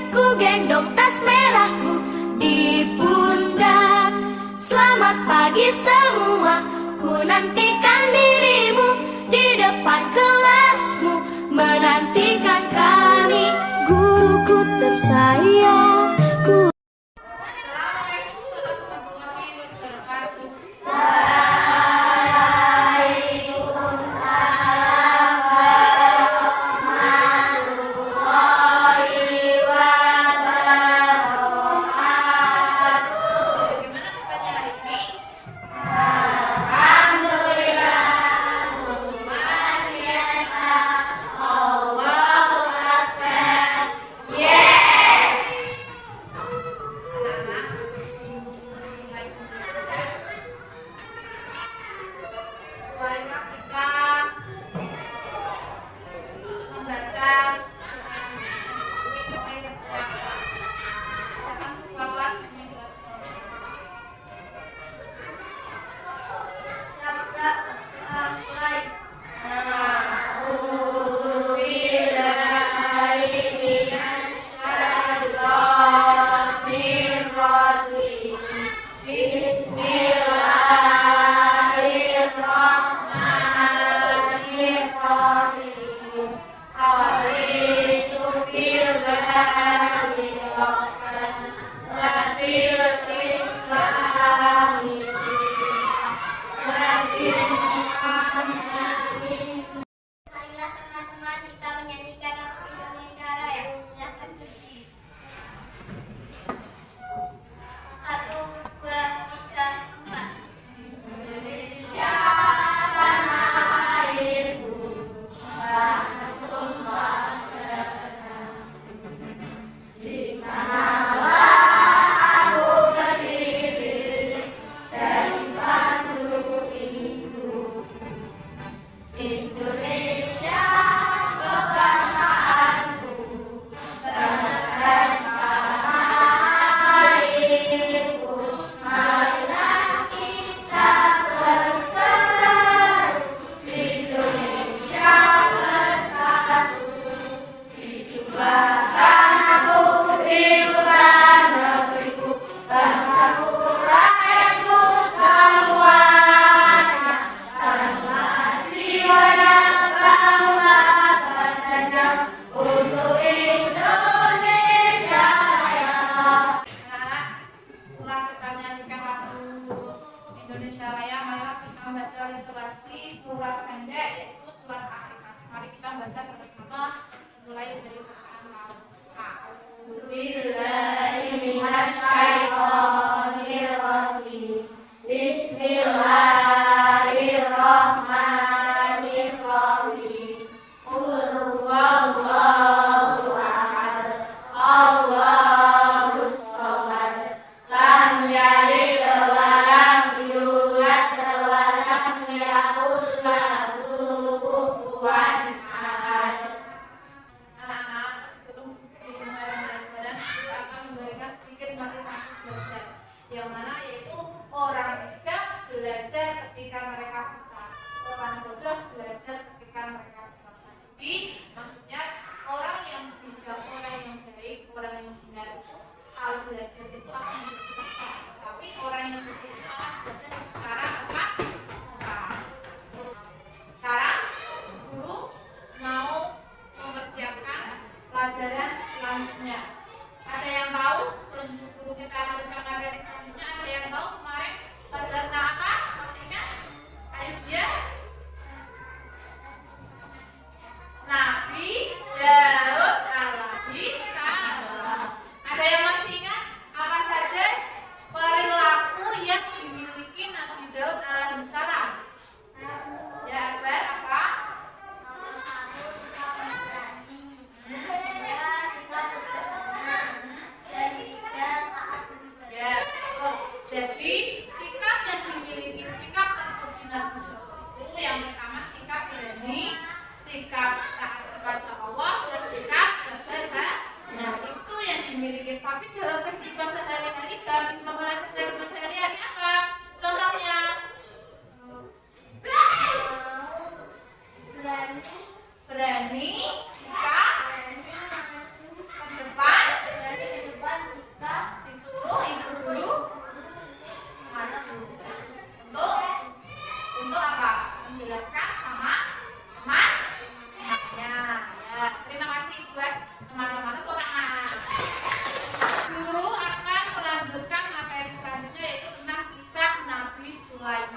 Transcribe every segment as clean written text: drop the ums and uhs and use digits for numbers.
Ku gendong tas merahku di pundak. Selamat pagi semua, ku nantikan dirimu di depan kelasmu, menantikan kami, guruku tersayang. Assalamualaikum warahmatullahi wabarakatuh. Bagaimana kabarnya hari ini? Anak-anak, mulai pembelajaran. Marilah kita membaca doa yang pertama. Silakan keluar kelas dengan doa bersama. Marilah teman-teman kita menyanyikan lagu Indonesia Raya. Silakan berdiri. 1, 2, 3, 4. Indonesia tanah airku, tanah tumpah darah. Di sanalah aku berdiri, jadi pandu hidup. Indonesia kebangsaanku, bangsa dan tanah airku. Marilah kita berseru, Indonesia bersatu. Hiduplah tanahku, hiduplah negeriku, bangsaku, rakyatku semuanya. Tanah jiwa dan bangga badannya untuk Indonesia Raya. Anak-anak, setelah kita menyanyikan lagu Indonesia Raya, marilah kita membaca literasi surat pendek, yaitu surat Al-Ikhlas. Mari kita baca bersama, mulai dari bacaan laut. Bismillahirrahmanirrahim. Bismillahirrahmanirrahim. Qul huwallahu ahad, Allahus samad, lam yalid wa lam yulad wa lam yakul lahu kufuwan ahad. Anak-anak, sebelum dimulai pembelajaran, kita akan memberikan sedikit motivasi belajar, yang mana yaitu orang bijak belajar ketika mereka bisa, orang bodoh belajar ketika mereka berdosa. Jadi maksudnya orang yang bijak, orang yang baik, orang yang benar itu kalau belajar itu akan menjadi besar, tapi orang yang bodoh itu akan belajar secara tepat. Sekarang guru mau mempersiapkan pelajaran selanjutnya. Ada yang tahu sebelum guru kita lanjutkan materi selanjutnya? Ada yang tahu kemarin pelajaran tentang apa? Masih ingat? Ayo dia. Nabi Daud alaihi salam. Ada yang masih ingat apa saja perilaku yang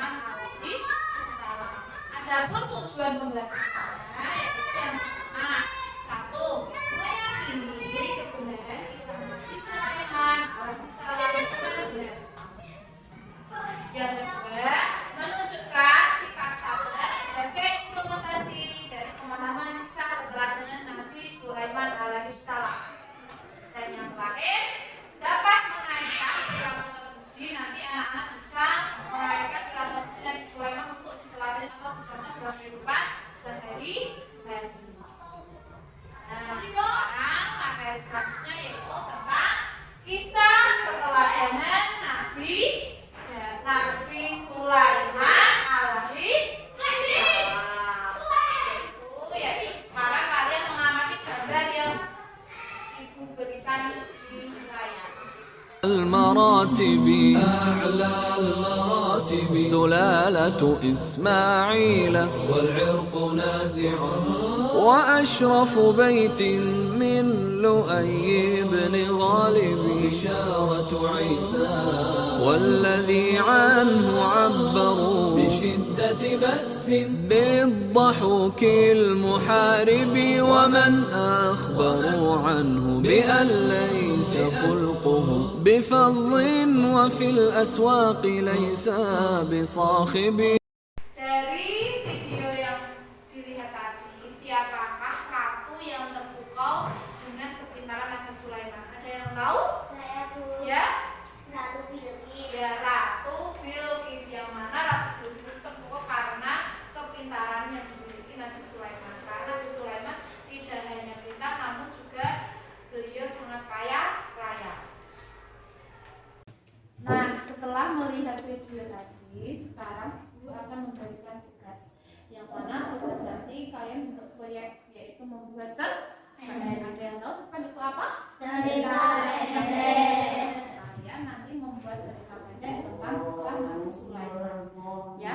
Sulaiman alaihi salam. Adapun tujuan pembelajarannya yaitu yang pertama, satu, meyakini kebenaran kisah Nabi Sulaiman alaihi salam itu benar. Yang kedua, menunjukkan sikap sabar sebagai implementasi dari pemahaman kisah keteladanan Nabi Sulaiman alaihi salam. Dan yang terakhir, dapat mengaitkan perilaku terpuji. Nanti anak-anak bisa merayakan perilaku terpuji Nabi Sulaiman untuk diteladani atau dicontoh dalam kehidupan sehari-hari. Nah, sekarang materi selanjutnya yaitu tentang kisah keteladanan Nabi Sulaiman alaihi salam. Itu ya. Sekarang kalian mengamati gambar yang Ibu berikan di layar. المراتب أعلى المراتب سلالة إسماعيل والعرق نازع وأشرف بيت من لؤي بن غالب بشارة عيسى والذي عنه عبروا بشدة بأس بالضحوك المحارب ومن أخبروا عنه بأن ليس خلقه بفظ وفي الأسواق ليس بصاخب. Dari video yang dilihat tadi, siapakah ratu yang terpukau dengan kepintaran Nabi Sulaiman? Ada yang tahu? Saya Bu Ya? Ratu Bilqis. Ya, Ratu Bilqis. Yang mana Ratu Bilqis itu terpukau karena kepintaran yang dimiliki Nabi Sulaiman. Karena Nabi Sulaiman tidak hanya pintar, namun juga beliau sangat kaya raya. Nah, setelah melihat video tadi, sekarang Ibu akan memberikan tugas. Yang mana tugas nanti kalian untuk proyek yaitu membuat cerita. Ada yang tahu cerita itu apa? Cerita pendek. Kalian nanti membuat cerita pendek tentang kisah Nabi Sulaiman. Ya,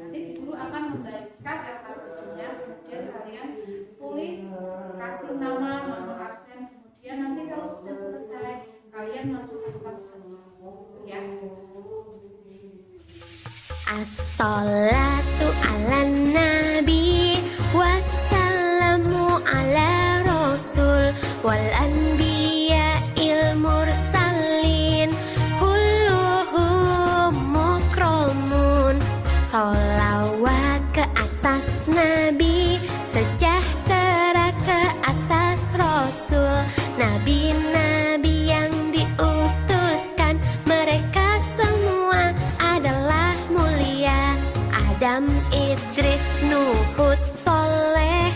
nanti guru akan memberikan videonya. Kemudian kalian tulis, kasih nama absen. Kemudian nanti kalau sudah selesai, kalian masukkan absennya. Ya. As-salatu ala nabi wassalamu ala rasul wal anbiya il mursalin kulluhum mukramun. Salawat ke atas nabi, sejahtera ke atas rasul, nabi-nabi yang diutuskan, mereka semua adalah mulia. Adam, Idris, Nuh, Hud, Soleh,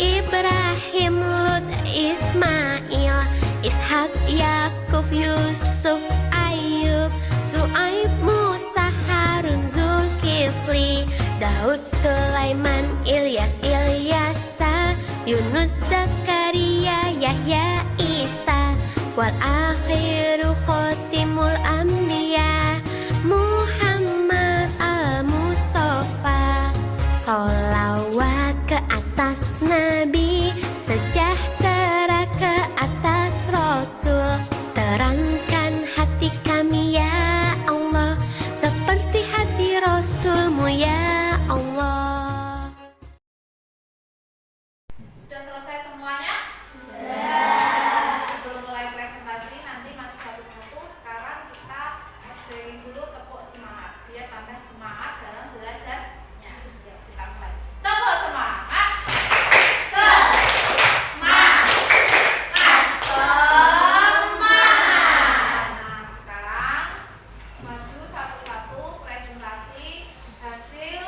Ibrahim, Lut, Ismail, Ishak, Yakub, Yusuf, Ayub, Su'aib, Musa, Harun, Zulkifli, Daud, Sulaiman, Ilyas, Ilyasa, Yunus, Zakaria, Yahya, Isa, wal akhiru khotimul anbiya Muhammad al-Mustafa. Salawat ke atas nabi, sejahtera ke atas rasul, terangkan hati kami ya Allah seperti hati rasulmu ya Allah. Sudah selesai semuanya? Sebelum mulai presentasi, nanti masih satu-satu. Sekarang kita beri dulu tepuk semangat biar tambah semangat dalam belajarnya. Ya, kita mulai. Tepuk semangat. Semangat. Nah, sekarang maju satu-satu presentasi hasil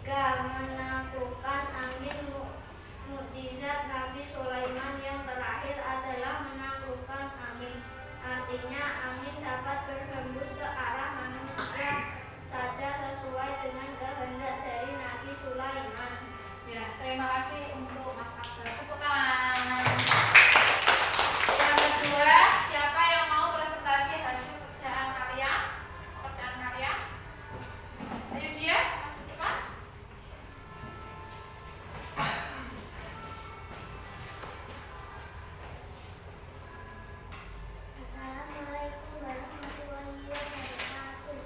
ketiga, menaklukkan angin. Mukjizat Nabi Sulaiman yang terakhir adalah menaklukkan angin. Artinya angin dapat berhembus ke arah manusia saja sesuai dengan kehendak dari Nabi Sulaiman. Ya, terima kasih untuk Mas Akbar. Tepuk tangan. Yang kedua, siapa yang mau presentasi hasil kerjaan kalian? Pekerjaan kalian? Ayo dia, maju depan. Assalamualaikum warahmatullahi wabarakatuh.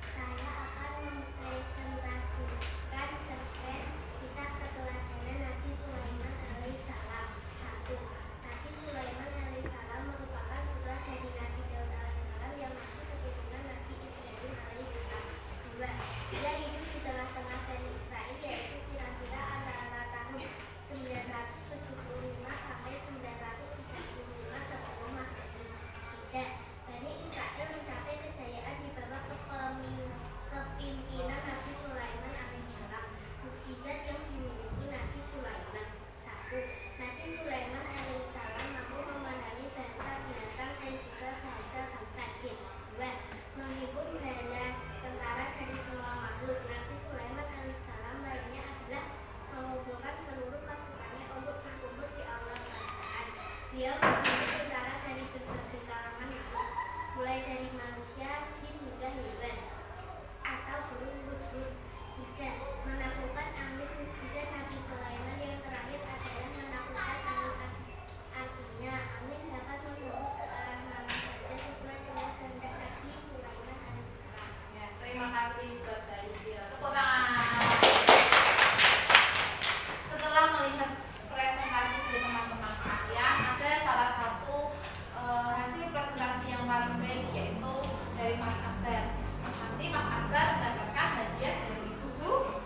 Saya akan mempresentasikan cerpen kisah keteladanan Nabi Sulaiman alaihissalam. 1. Nabi Sulaiman alaihissalam merupakan putra dari Nabi Daud alaihissalam yang masih keturunan Nabi Ibrahim alaihissalam. 2. Dia hidup di tengah-tengah Bani Israel, yaitu kira-kira antara tahun 975 sampai 935 sebelum Masehi. 3. Bani Israel mencapai kejayaan di bawah kepimpinan Nabi Sulaiman alaihissalam. Mukjizat yang dimiliki Nabi Sulaiman. 1. Nabi Sulaiman alaihissalam mampu memahami bahasa binatang dan juga bahasa bangsa jin. 2. Menghibur bala tentara dari semua makhluk. Nabi Sulaiman alaihissalam lainnya adalah mengumpulkan seluruh pasukannya untuk berkumpul di aula kerajaan. Dia menghibur tentara dari berbagai kalangan makhluk, mulai dari manusia, jin hingga hewan atau burung hudhud. 3. Menaklukkan angin. Mukjizat Nabi Sulaiman yang terakhir adalah menaklukkan angin. Artinya angin dapat menembus ke arah mana saja sesuai dengan kehendak Nabi Sulaiman alaihissalam. Ya, terima kasih buat Mbak Lydia. Tepuk tangan. Setelah melihat presentasi dari teman-teman kalian, ada salah satu hasil presentasi yang paling baik, yaitu dari Mas Akbar. Nanti Mas Akbar mendapatkan hadiah dari Ibu Guru.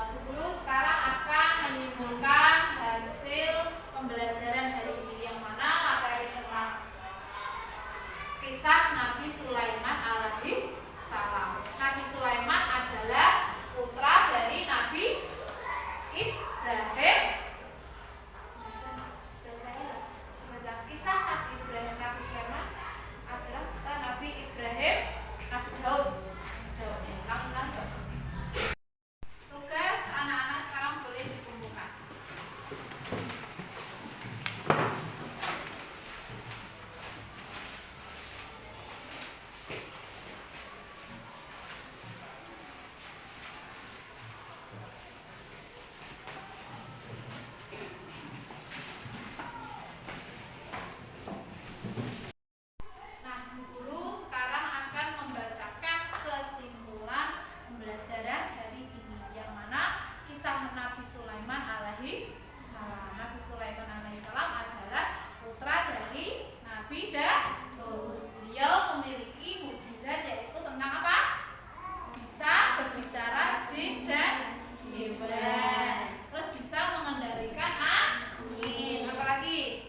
Bu Guru sekarang akan menyimpulkan hasil pembelajaran hari ini, yang mana materi tentang kisah Nabi Sulaiman alaihissalam. Nabi Sulaiman adalah putra dari Nabi Ibrahim. Baca kisah Nabi Ibrahim. Nabi Sulaiman adalah putra Nabi Ibrahim, Nabi Daud. Ulang-ulang. Tugas anak-anak sekarang boleh dikumpulkan. Nah, Bu Guru sekarang akan membacakan kesimpulan pembelajaran hari ini, yang mana kisah Nabi Sulaiman alaihissalam. Nabi Sulaiman alaihissalam adalah putra dari Nabi Daud. Beliau memiliki mukjizat, yaitu tentang apa? Bisa berbicara jin dan hewan. Terus bisa mengendalikan angin. Apalagi?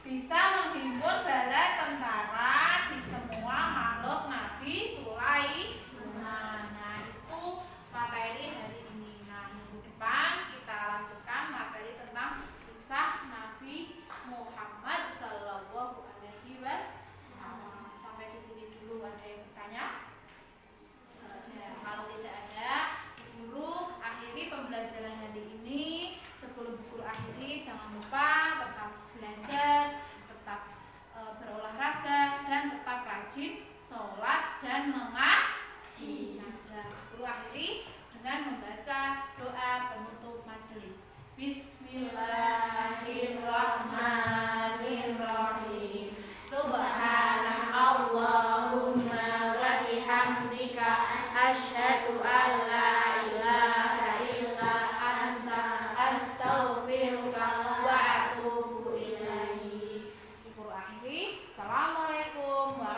Bisa menghimpun bala tentara di semua makhluk Nabi Sulaiman. Nah, itu materi hari ini. Nah, minggu depan kita lanjutkan materi tentang kisah Nabi Muhammad Sallallahu Alaihi Wasallam. Sampai di sini dulu. Ada yang bertanya? Kalau tidak ada, Guru akhiri pembelajaran hari ini. Sebelum Guru akhiri, jangan lupa tetap belajar, tetap berolahraga, dan tetap rajin sholat dan mengaji. Nah, Guru akhiri dengan membaca doa penutup majelis. Bismillahirrahmanirrahim. Subhanallahumma wa bihamdika asyhadu an la ilaha illa anta astaghfiruka wa atubu ilaik. Assalamualaikum warahmatullahi wabarakatuh.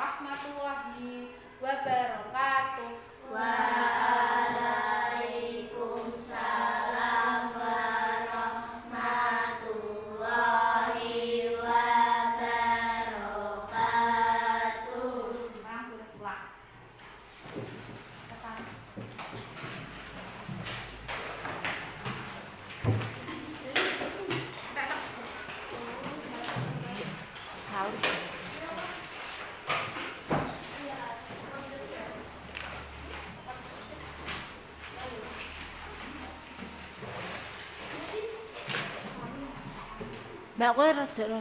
salib. Mbak kowe rada